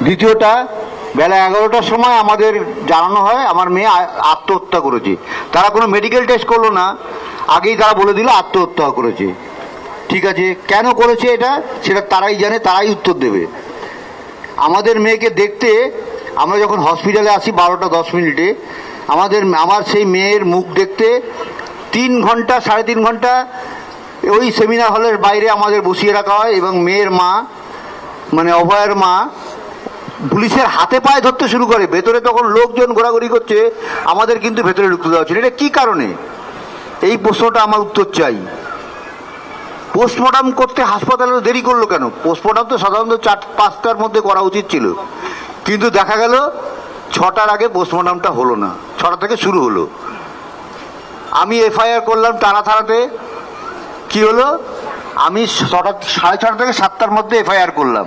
দ্বিতীয়টা, বেলা 11টার সময় আমাদের জানানো হয় আমার মেয়ে আত্মহত্যা করেছে। তারা কোনো মেডিকেল টেস্ট করলো না, আগেই তারা বলে দিল আত্মহত্যা করেছে। ঠিক আছে, কেন করেছে এটা সেটা তারাই জানে, তারাই উত্তর দেবে। আমাদের মেয়েকে দেখতে আমরা যখন হসপিটালে আসি 12টা 10 মিনিটে, আমার সেই মেয়ের মুখ দেখতে 3 ঘন্টা 3.5 ঘন্টা ওই সেমিনার হলের বাইরে আমাদের বসিয়ে রাখা হয়, এবং মেয়ের মা মানে অভয়ের মা পুলিশের হাতে পায়ে ধরতে শুরু করে। ভেতরে তখন লোকজন ঘোরাঘুরি করছে, আমাদের কিন্তু ভেতরে ঢুকতে দেওয়া হচ্ছে। এটা কী কারণে? এই প্রশ্নটা আমার উত্তর চাই। পোস্টমর্টম করতে হাসপাতালে দেরি করলো কেন? পোস্টমর্টম তো সাধারণত 4-5টার মধ্যে করা উচিত ছিল, কিন্তু দেখা গেল 6টার আগে পোস্টমর্টমটা হলো না, 6টা থেকে শুরু হলো। আমি এফআইআর করলাম টানা থানাতে। কি হলো? আমি 6টা 6:30 থেকে 7টার মধ্যে এফআইআর করলাম।